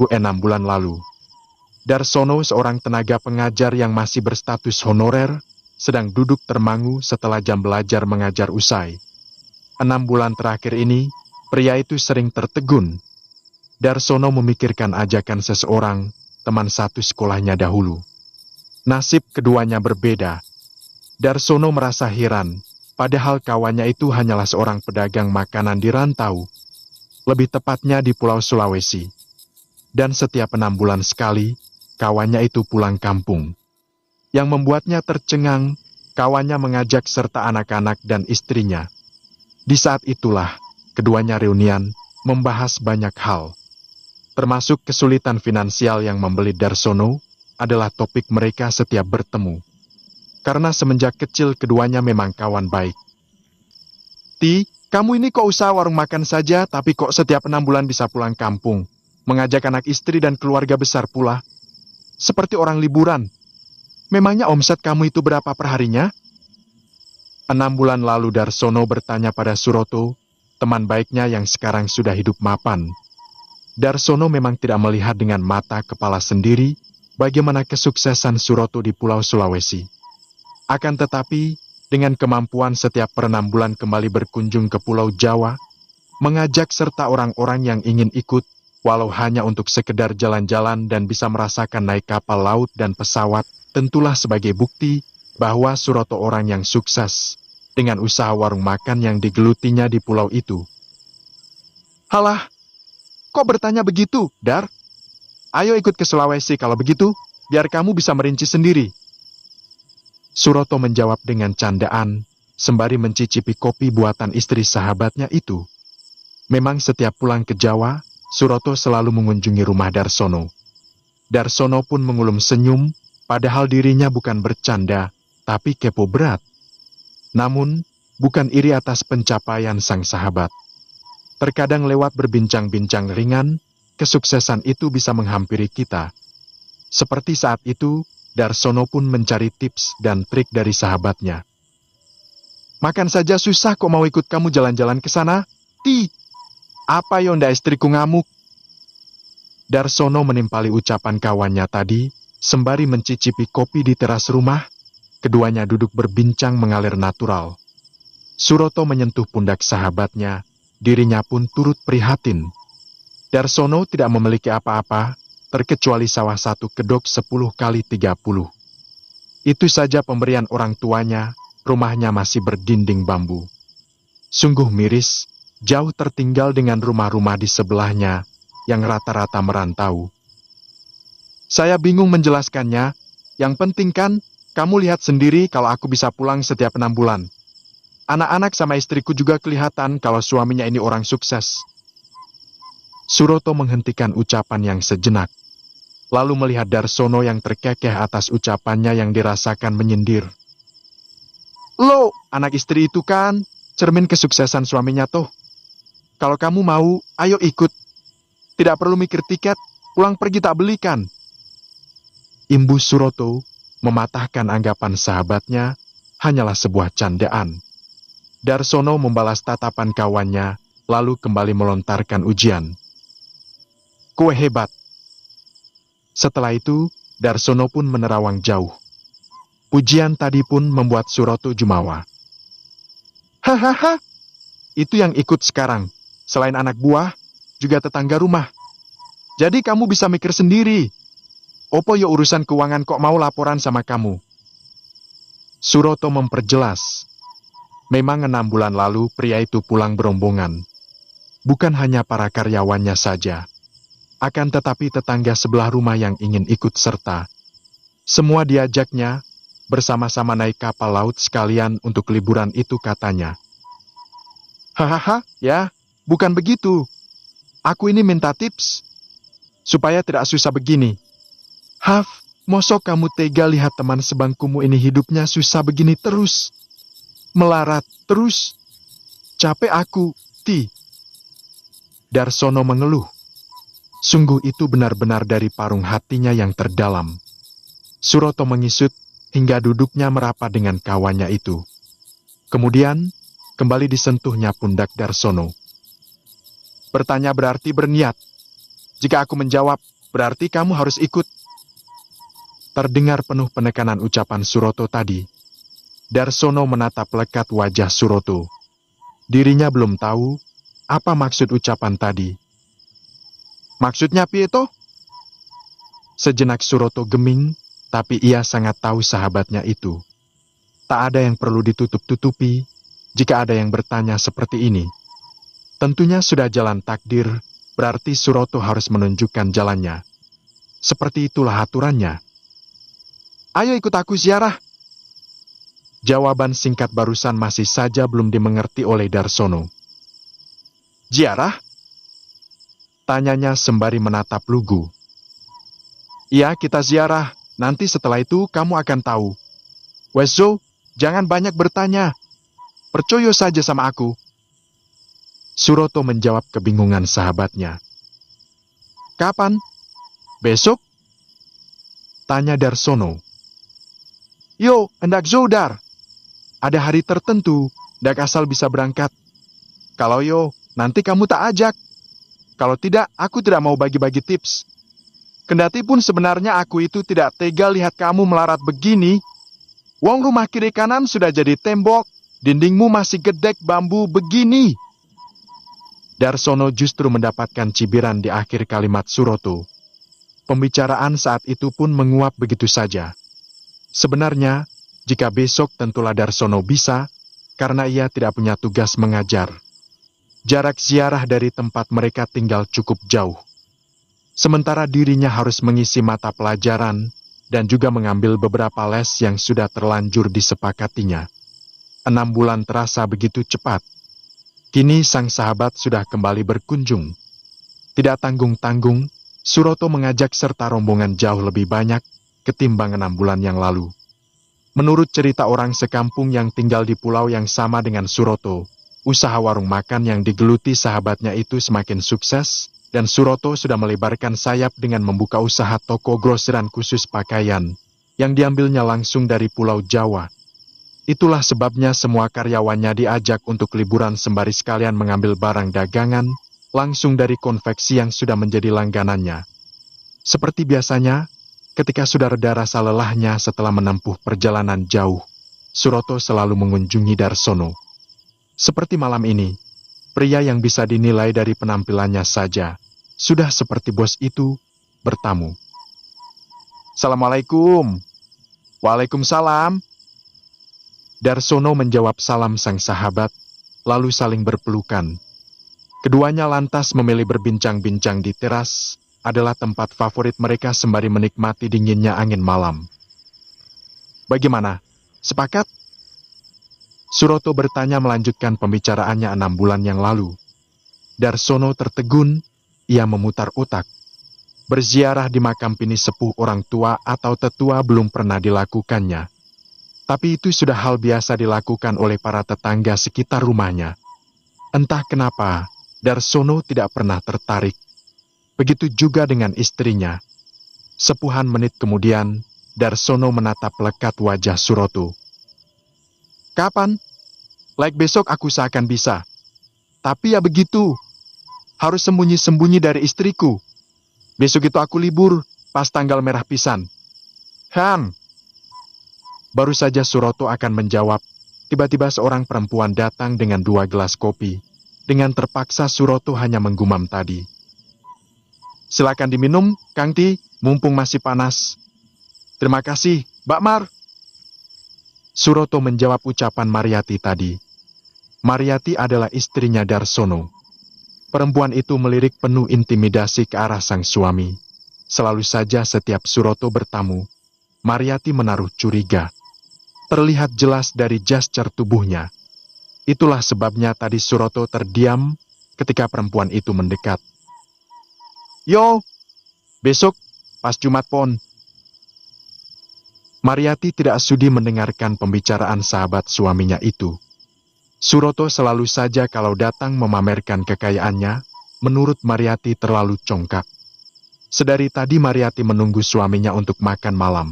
6 bulan lalu. Darsono, seorang tenaga pengajar yang masih berstatus honorer, sedang duduk termangu setelah jam belajar mengajar usai. 6 bulan terakhir ini, pria itu sering tertegun. Darsono memikirkan ajakan seseorang, teman satu sekolahnya dahulu. Nasib keduanya berbeda. Darsono merasa heran, padahal kawannya itu hanyalah seorang pedagang makanan di rantau, lebih tepatnya di Pulau Sulawesi. Dan setiap 6 bulan sekali, kawannya itu pulang kampung. Yang membuatnya tercengang, kawannya mengajak serta anak-anak dan istrinya. Di saat itulah, keduanya reunian, membahas banyak hal. Termasuk kesulitan finansial yang membelit Darsono, adalah topik mereka setiap bertemu. Karena semenjak kecil keduanya memang kawan baik. Ti, kamu ini kok usaha warung makan saja, tapi kok setiap 6 bulan bisa pulang kampung, mengajak anak istri dan keluarga besar pula. Seperti orang liburan. Memangnya omset kamu itu berapa perharinya? 6 bulan lalu Darsono bertanya pada Suroto, teman baiknya yang sekarang sudah hidup mapan. Darsono memang tidak melihat dengan mata kepala sendiri bagaimana kesuksesan Suroto di Pulau Sulawesi. Akan tetapi, dengan kemampuan setiap per 6 bulan kembali berkunjung ke Pulau Jawa, mengajak serta orang-orang yang ingin ikut, walau hanya untuk sekedar jalan-jalan dan bisa merasakan naik kapal laut dan pesawat, tentulah sebagai bukti bahwa Suroto orang yang sukses dengan usaha warung makan yang digelutinya di pulau itu. Halah, kok bertanya begitu, Dar? Ayo ikut ke Sulawesi kalau begitu, biar kamu bisa merinci sendiri. Suroto menjawab dengan candaan, sembari mencicipi kopi buatan istri sahabatnya itu. Memang setiap pulang ke Jawa, Suroto selalu mengunjungi rumah Darsono. Darsono pun mengulum senyum, padahal dirinya bukan bercanda, tapi kepo berat. Namun, bukan iri atas pencapaian sang sahabat. Terkadang lewat berbincang-bincang ringan, kesuksesan itu bisa menghampiri kita. Seperti saat itu, Darsono pun mencari tips dan trik dari sahabatnya. Makan saja susah kok mau ikut kamu jalan-jalan ke sana? Ti, apa yonda istriku ngamuk? Darsono menimpali ucapan kawannya tadi, sembari mencicipi kopi di teras rumah. Keduanya duduk berbincang mengalir natural. Suroto menyentuh pundak sahabatnya, dirinya pun turut prihatin. Darsono tidak memiliki apa-apa, terkecuali sawah satu kedok 10 kali 30. Itu saja pemberian orang tuanya, rumahnya masih berdinding bambu. Sungguh miris, jauh tertinggal dengan rumah-rumah di sebelahnya, yang rata-rata merantau. Saya bingung menjelaskannya, yang penting kan, kamu lihat sendiri kalau aku bisa pulang setiap 6 bulan. Anak-anak sama istriku juga kelihatan kalau suaminya ini orang sukses. Suroto menghentikan ucapan yang sejenak, lalu melihat Darsono yang terkekeh atas ucapannya yang dirasakan menyindir. Lo, anak istri itu kan, cermin kesuksesan suaminya toh. Kalau kamu mau, ayo ikut. Tidak perlu mikir tiket, pulang pergi tak belikan. Imbus Suroto mematahkan anggapan sahabatnya hanyalah sebuah candaan. Darsono membalas tatapan kawannya, lalu kembali melontarkan ujian. Kue hebat. Setelah itu, Darsono pun menerawang jauh. Pujian tadi pun membuat Suroto jumawa. Hahaha, itu yang ikut sekarang. Selain anak buah, juga tetangga rumah. Jadi kamu bisa mikir sendiri. Opo yo urusan keuangan kok mau laporan sama kamu? Suroto memperjelas. Memang 6 bulan lalu pria itu pulang berombongan. Bukan hanya para karyawannya saja. Akan tetapi tetangga sebelah rumah yang ingin ikut serta. Semua diajaknya, bersama-sama naik kapal laut sekalian untuk liburan itu katanya. Hahaha, ya, bukan begitu. Aku ini minta tips, supaya tidak susah begini. Haf, mosok kamu tega lihat teman sebangkumu ini hidupnya susah begini terus? Melarat terus? Capek aku, Ti. Darsono mengeluh. Sungguh itu benar-benar dari parung hatinya yang terdalam. Suroto mengisut hingga duduknya merapat dengan kawannya itu. Kemudian, kembali disentuhnya pundak Darsono. Bertanya berarti berniat. Jika aku menjawab, berarti kamu harus ikut. Terdengar penuh penekanan ucapan Suroto tadi. Darsono menatap lekat wajah Suroto. Dirinya belum tahu apa maksud ucapan tadi. Maksudnya piye toh? Sejenak Suroto geming, tapi ia sangat tahu sahabatnya itu. Tak ada yang perlu ditutup-tutupi jika ada yang bertanya seperti ini. Tentunya sudah jalan takdir, berarti Suroto harus menunjukkan jalannya. Seperti itulah aturannya. Ayo ikut aku ziarah. Jawaban singkat barusan masih saja belum dimengerti oleh Darsono. Ziarah? Tanyanya sembari menatap lugu. Iya, kita ziarah. Nanti setelah itu kamu akan tahu. Weso, jangan banyak bertanya. Percaya saja sama aku. Suroto menjawab kebingungan sahabatnya. Kapan? Besok? Tanya Darsono. Yo, hendak zodar. Ada hari tertentu, ndak asal bisa berangkat. Kalau yo, nanti kamu tak ajak. Kalau tidak, aku tidak mau bagi-bagi tips. Kendati pun sebenarnya aku itu tidak tega lihat kamu melarat begini. Wong rumah kiri kanan sudah jadi tembok, dindingmu masih gedek bambu begini. Darsono justru mendapatkan cibiran di akhir kalimat Suroto. Pembicaraan saat itu pun menguap begitu saja. Sebenarnya, jika besok tentulah Darsono bisa, karena ia tidak punya tugas mengajar. Jarak ziarah dari tempat mereka tinggal cukup jauh. Sementara dirinya harus mengisi mata pelajaran dan juga mengambil beberapa les yang sudah terlanjur disepakatinya. 6 bulan terasa begitu cepat. Kini sang sahabat sudah kembali berkunjung. Tidak tanggung-tanggung, Suroto mengajak serta rombongan jauh lebih banyak ketimbang 6 bulan yang lalu. Menurut cerita orang sekampung yang tinggal di pulau yang sama dengan Suroto, usaha warung makan yang digeluti sahabatnya itu semakin sukses, dan Suroto sudah melebarkan sayap dengan membuka usaha toko grosiran khusus pakaian, yang diambilnya langsung dari Pulau Jawa. Itulah sebabnya semua karyawannya diajak untuk liburan sembari sekalian mengambil barang dagangan, langsung dari konveksi yang sudah menjadi langganannya. Seperti biasanya, ketika sudah reda rasa lelahnya setelah menempuh perjalanan jauh, Suroto selalu mengunjungi Darsono. Seperti malam ini, pria yang bisa dinilai dari penampilannya saja, sudah seperti bos itu, bertamu. Assalamualaikum. Waalaikumsalam. Darsono menjawab salam sang sahabat, lalu saling berpelukan. Keduanya lantas memilih berbincang-bincang di teras, adalah tempat favorit mereka sembari menikmati dinginnya angin malam. Bagaimana? Sepakat? Suroto bertanya melanjutkan pembicaraannya 6 bulan yang lalu. Darsono tertegun, ia memutar otak. Berziarah di makam pini sepuh orang tua atau tetua belum pernah dilakukannya. Tapi itu sudah hal biasa dilakukan oleh para tetangga sekitar rumahnya. Entah kenapa, Darsono tidak pernah tertarik. Begitu juga dengan istrinya. Sepuhan menit kemudian, Darsono menatap lekat wajah Suroto. Kapan? Like besok aku seakan bisa. Tapi ya begitu. Harus sembunyi-sembunyi dari istriku. Besok itu aku libur, pas tanggal merah pisan. Baru saja Suroto akan menjawab, tiba-tiba seorang perempuan datang dengan 2 gelas kopi. Dengan terpaksa Suroto hanya menggumam tadi. Silakan diminum, Kang Ti, mumpung masih panas. Terima kasih, Mbak Mar. Suroto menjawab ucapan Mariati tadi. Mariati adalah istrinya Darsono. Perempuan itu melirik penuh intimidasi ke arah sang suami. Selalu saja setiap Suroto bertamu, Mariati menaruh curiga. Terlihat jelas dari gestur tubuhnya. Itulah sebabnya tadi Suroto terdiam ketika perempuan itu mendekat. Yo, besok pas Jumat Pon. Mariati tidak sudi mendengarkan pembicaraan sahabat suaminya itu. Suroto selalu saja kalau datang memamerkan kekayaannya, menurut Mariati terlalu congkak. Sedari tadi Mariati menunggu suaminya untuk makan malam.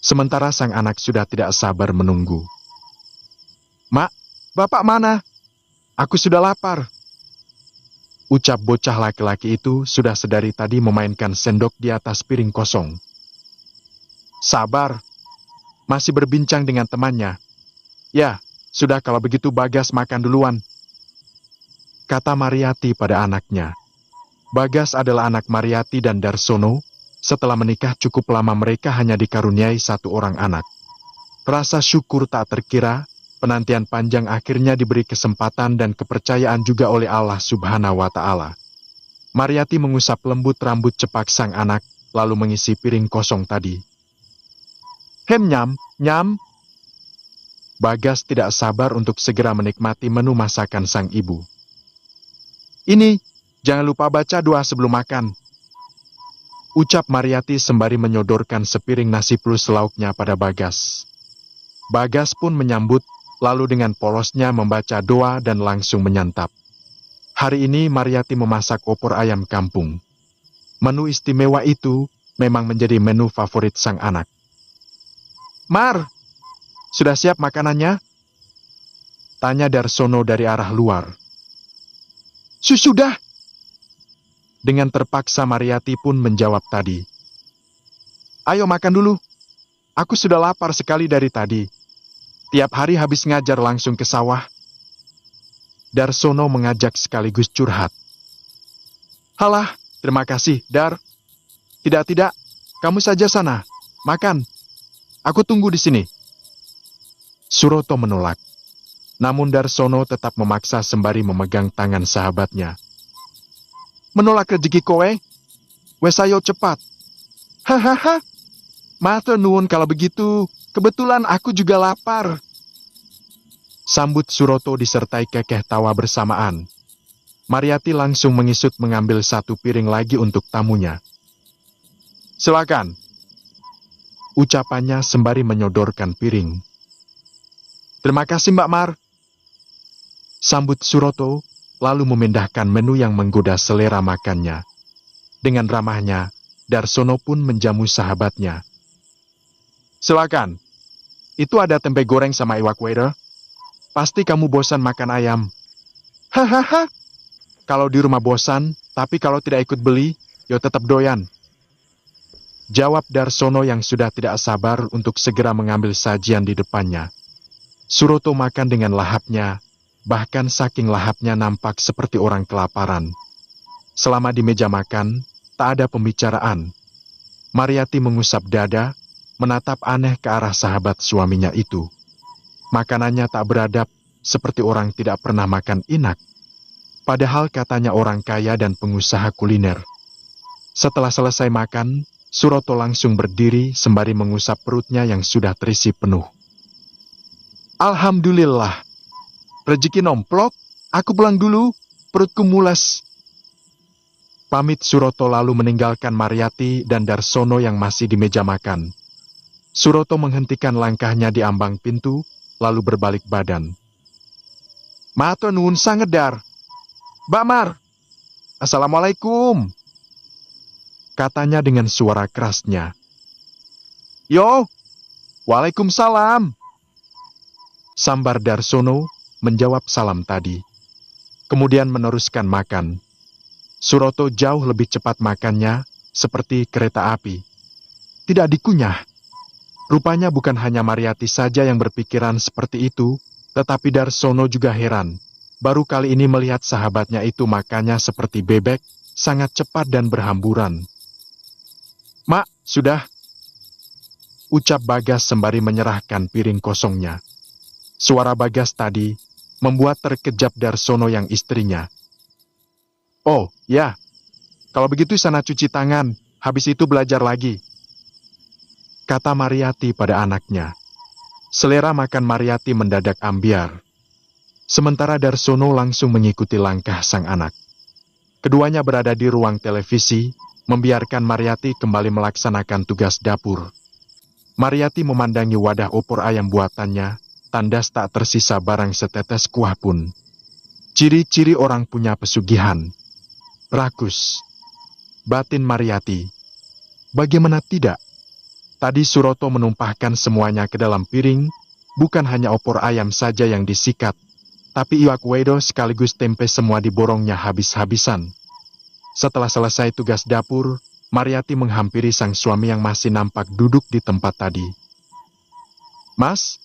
Sementara sang anak sudah tidak sabar menunggu. Mak, bapak mana? Aku sudah lapar. Ucap bocah laki-laki itu sudah sedari tadi memainkan sendok di atas piring kosong. Sabar, masih berbincang dengan temannya. Ya, sudah kalau begitu Bagas makan duluan, kata Mariati pada anaknya. Bagas adalah anak Mariati dan Darsono. Setelah menikah cukup lama mereka hanya dikaruniai satu orang anak. Rasa syukur tak terkira, penantian panjang akhirnya diberi kesempatan dan kepercayaan juga oleh Allah Subhanahu wa Ta'ala. Mariati mengusap lembut rambut cepak sang anak, lalu mengisi piring kosong tadi. Hem nyam, nyam. Bagas tidak sabar untuk segera menikmati menu masakan sang ibu. Ini, jangan lupa baca doa sebelum makan, ucap Mariati sembari menyodorkan sepiring nasi plus lauknya pada Bagas. Bagas pun menyambut, lalu dengan polosnya membaca doa dan langsung menyantap. Hari ini Mariati memasak opor ayam kampung. Menu istimewa itu memang menjadi menu favorit sang anak. Mar, sudah siap makanannya? Tanya Darsono dari arah luar. Sudah. Dengan terpaksa Mariati pun menjawab tadi. Ayo makan dulu. Aku sudah lapar sekali dari tadi. Tiap hari habis ngajar langsung ke sawah. Darsono mengajak sekaligus curhat. Halah, terima kasih, Dar. Tidak, kamu saja sana. Makan. Aku tunggu di sini. Suroto menolak. Namun Darsono tetap memaksa sembari memegang tangan sahabatnya. Menolak rezeki kowe? Wes ayo cepat. Hahaha. Matur nuwun kalau begitu. Kebetulan aku juga lapar. Sambut Suroto disertai kekeh tawa bersamaan. Mariati langsung mengisut mengambil satu piring lagi untuk tamunya. Silakan. Ucapannya sembari menyodorkan piring. Terima kasih Mbak Mar. Sambut Suroto, lalu memindahkan menu yang menggoda selera makannya. Dengan ramahnya, Darsono pun menjamu sahabatnya. Silakan. Itu ada tempe goreng sama iwak wader. Pasti kamu bosan makan ayam. Hahaha. Kalau di rumah bosan, tapi kalau tidak ikut beli, yo tetap doyan. Jawab Darsono yang sudah tidak sabar untuk segera mengambil sajian di depannya. Suroto makan dengan lahapnya, bahkan saking lahapnya nampak seperti orang kelaparan. Selama di meja makan, tak ada pembicaraan. Mariati mengusap dada, menatap aneh ke arah sahabat suaminya itu. Makanannya tak beradab, seperti orang tidak pernah makan inak. Padahal katanya orang kaya dan pengusaha kuliner. Setelah selesai makan, Suroto langsung berdiri sembari mengusap perutnya yang sudah terisi penuh. Alhamdulillah. Rezeki nomplok, aku pulang dulu, perutku mules. Pamit Suroto lalu meninggalkan Mariati dan Darsono yang masih di meja makan. Suroto menghentikan langkahnya di ambang pintu, lalu berbalik badan. Matur nuwun sanget Dar. Mbak Mar, Assalamualaikum. Katanya dengan suara kerasnya. Yo, Waalaikumsalam. Sambar Darsono menjawab salam tadi. Kemudian meneruskan makan. Suroto jauh lebih cepat makannya, seperti kereta api. Tidak dikunyah. Rupanya bukan hanya Mariati saja yang berpikiran seperti itu, tetapi Darsono juga heran. Baru kali ini melihat sahabatnya itu makannya seperti bebek, sangat cepat dan berhamburan. Mak, sudah. Ucap Bagas sembari menyerahkan piring kosongnya. Suara Bagas tadi membuat terkejap Darsono yang istrinya. Oh, ya. Kalau begitu sana cuci tangan, habis itu belajar lagi. Kata Mariati pada anaknya. Selera makan Mariati mendadak ambiar. Sementara Darsono langsung mengikuti langkah sang anak. Keduanya berada di ruang televisi, membiarkan Mariati kembali melaksanakan tugas dapur. Mariati memandangi wadah opor ayam buatannya, tandas tak tersisa barang setetes kuah pun. Ciri-ciri orang punya pesugihan. Rakus. Batin Mariati. Bagaimana tidak? Tadi Suroto menumpahkan semuanya ke dalam piring, bukan hanya opor ayam saja yang disikat, tapi iwak wedo sekaligus tempe semua diborongnya habis-habisan. Setelah selesai tugas dapur, Mariati menghampiri sang suami yang masih nampak duduk di tempat tadi. "Mas,"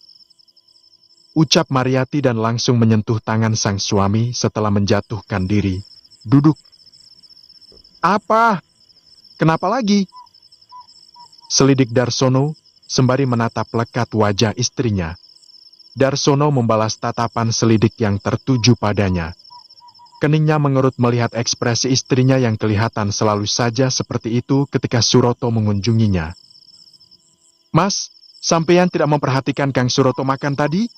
ucap Mariati dan langsung menyentuh tangan sang suami setelah menjatuhkan diri. "Duduk." "Apa? Kenapa lagi?" selidik Darsono sembari menatap lekat wajah istrinya. Darsono membalas tatapan selidik yang tertuju padanya. Keningnya mengerut melihat ekspresi istrinya yang kelihatan selalu saja seperti itu ketika Suroto mengunjunginya. "Mas, sampean tidak memperhatikan Kang Suroto makan tadi?"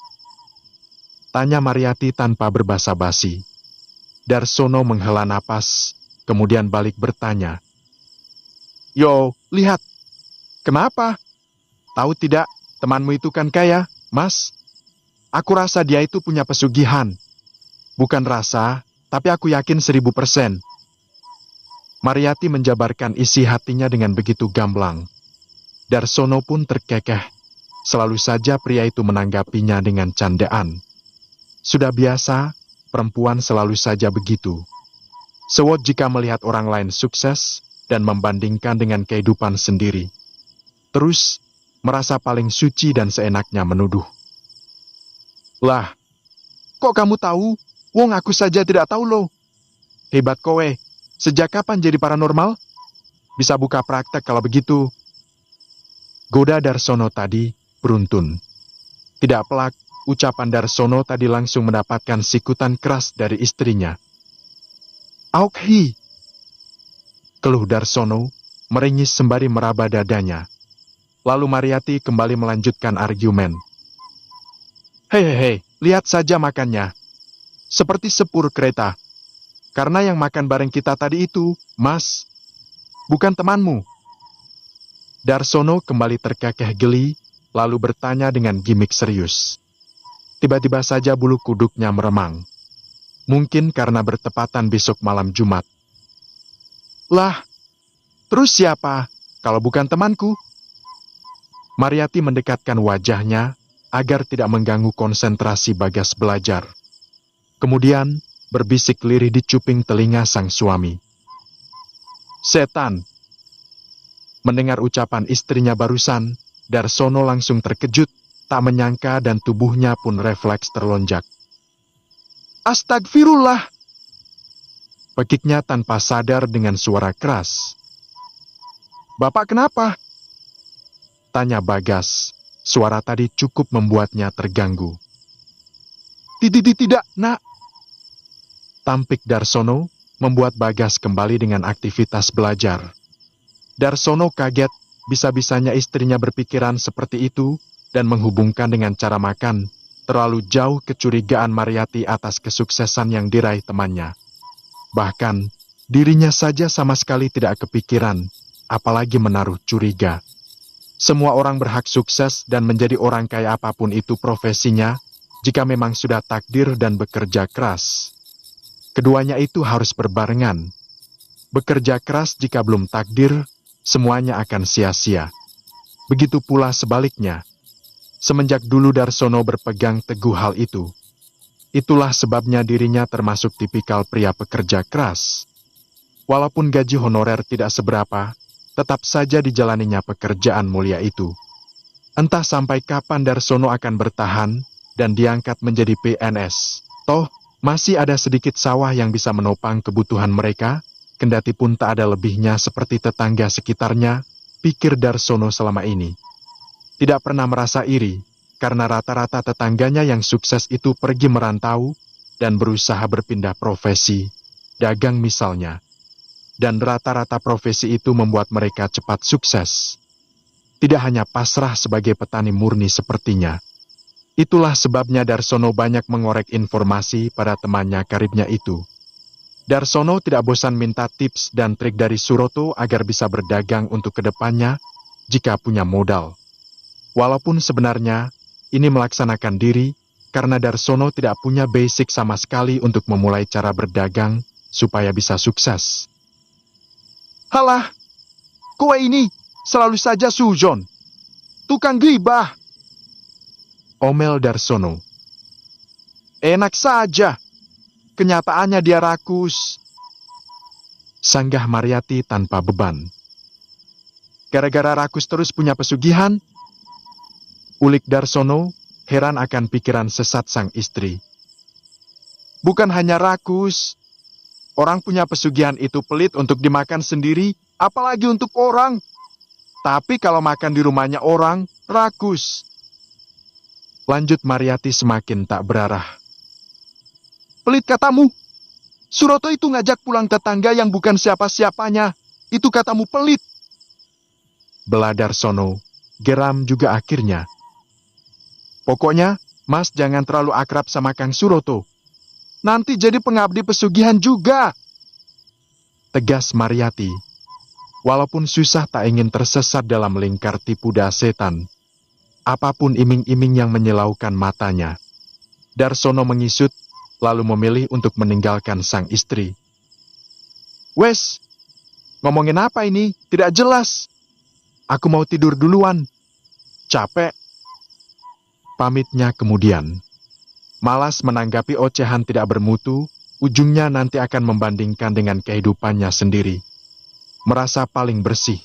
tanya Mariati tanpa berbasa-basi. Darsono menghela napas, kemudian balik bertanya. "Yo, lihat. Kenapa? Tahu tidak, temanmu itu kan kaya, Mas. Aku rasa dia itu punya pesugihan. Bukan rasa, tapi aku yakin 1000%. Mariati menjabarkan isi hatinya dengan begitu gamblang. Darsono pun terkekeh. Selalu saja pria itu menanggapinya dengan candaan. Sudah biasa, perempuan selalu saja begitu. Sewot jika melihat orang lain sukses dan membandingkan dengan kehidupan sendiri. Terus, merasa paling suci dan seenaknya menuduh. "Lah, kok kamu tahu? Wong aku saja tidak tahu loh. Hebat kowe, sejak kapan jadi paranormal? Bisa buka praktek kalau begitu." Goda Darsono tadi beruntun. Tidak pelak, ucapan Darsono tadi langsung mendapatkan sikutan keras dari istrinya. "Aukhi," keluh Darsono, meringis sembari meraba dadanya. Lalu Mariati kembali melanjutkan argumen. Hei, lihat saja makannya. Seperti sepur kereta. Karena yang makan bareng kita tadi itu, Mas, bukan temanmu." Darsono kembali terkekeh geli, lalu bertanya dengan gimik serius. Tiba-tiba saja bulu kuduknya meremang. Mungkin karena bertepatan besok malam Jumat. "Lah, terus siapa kalau bukan temanku?" Mariati mendekatkan wajahnya agar tidak mengganggu konsentrasi Bagas belajar. Kemudian berbisik lirih di cuping telinga sang suami. "Setan." Mendengar ucapan istrinya barusan, Darsono langsung terkejut, tak menyangka dan tubuhnya pun refleks terlonjak. "Astagfirullah!" Pekiknya tanpa sadar dengan suara keras. "Bapak kenapa?" tanya Bagas. Suara tadi cukup membuatnya terganggu. Tidak, nak." Tampik Darsono membuat Bagas kembali dengan aktivitas belajar. Darsono kaget, bisa-bisanya istrinya berpikiran seperti itu dan menghubungkan dengan cara makan. Terlalu jauh kecurigaan Mariati atas kesuksesan yang diraih temannya. Bahkan, dirinya saja sama sekali tidak kepikiran, apalagi menaruh curiga. Semua orang berhak sukses dan menjadi orang kaya apapun itu profesinya, jika memang sudah takdir dan bekerja keras. Keduanya itu harus berbarengan. Bekerja keras jika belum takdir, semuanya akan sia-sia. Begitu pula sebaliknya. Semenjak dulu Darsono berpegang teguh hal itu. Itulah sebabnya dirinya termasuk tipikal pria pekerja keras. Walaupun gaji honorer tidak seberapa, tetap saja dijalaninya pekerjaan mulia itu. Entah sampai kapan Darsono akan bertahan dan diangkat menjadi PNS. Toh, masih ada sedikit sawah yang bisa menopang kebutuhan mereka, kendati pun tak ada lebihnya seperti tetangga sekitarnya, pikir Darsono selama ini. Tidak pernah merasa iri, karena rata-rata tetangganya yang sukses itu pergi merantau dan berusaha berpindah profesi, dagang misalnya. Dan rata-rata profesi itu membuat mereka cepat sukses. Tidak hanya pasrah sebagai petani murni sepertinya. Itulah sebabnya Darsono banyak mengorek informasi pada temannya karibnya itu. Darsono tidak bosan minta tips dan trik dari Suroto agar bisa berdagang untuk kedepannya jika punya modal. Walaupun sebenarnya ini melaksanakan diri karena Darsono tidak punya basic sama sekali untuk memulai cara berdagang supaya bisa sukses. "Halah, kowe ini selalu saja sujon. Tukang gibah," omel Darsono. Enak saja. Kenyataannya dia rakus. Sanggah Mariati tanpa beban. Gara-gara rakus terus punya pesugihan? Ulik Darsono, heran akan pikiran sesat sang istri. Bukan hanya rakus. Orang punya pesugihan itu pelit untuk dimakan sendiri, apalagi untuk orang. Tapi kalau makan di rumahnya orang, rakus. Lanjut Mariati semakin tak berarah. Pelit katamu? Suroto itu ngajak pulang tetangga yang bukan siapa-siapanya. Itu katamu pelit. Bela Darsono, geram juga akhirnya. Pokoknya, Mas jangan terlalu akrab sama Kang Suroto. Nanti jadi pengabdi pesugihan juga. Tegas Mariati. Walaupun susah tak ingin tersesat dalam lingkar tipu daya setan. Apapun iming-iming yang menyilaukan matanya. Darsono mengisut, lalu memilih untuk meninggalkan sang istri. Wes, ngomongin apa ini? Tidak jelas. Aku mau tidur duluan. Capek. Pamitnya kemudian. Malas menanggapi ocehan tidak bermutu, ujungnya nanti akan membandingkan dengan kehidupannya sendiri. Merasa paling bersih.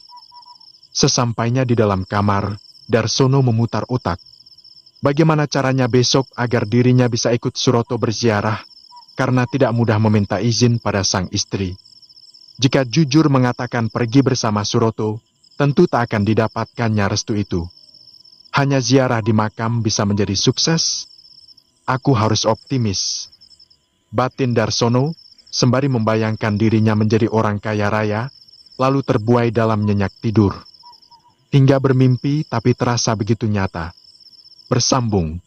Sesampainya di dalam kamar, Darsono memutar otak. Bagaimana caranya besok agar dirinya bisa ikut Suroto berziarah, karena tidak mudah meminta izin pada sang istri. Jika jujur mengatakan pergi bersama Suroto, tentu tak akan didapatkannya restu itu. Hanya ziarah di makam bisa menjadi sukses. Aku harus optimis. Batin Darsono, sembari membayangkan dirinya menjadi orang kaya raya, lalu terbuai dalam nyenyak tidur. Hingga bermimpi tapi terasa begitu nyata. Bersambung.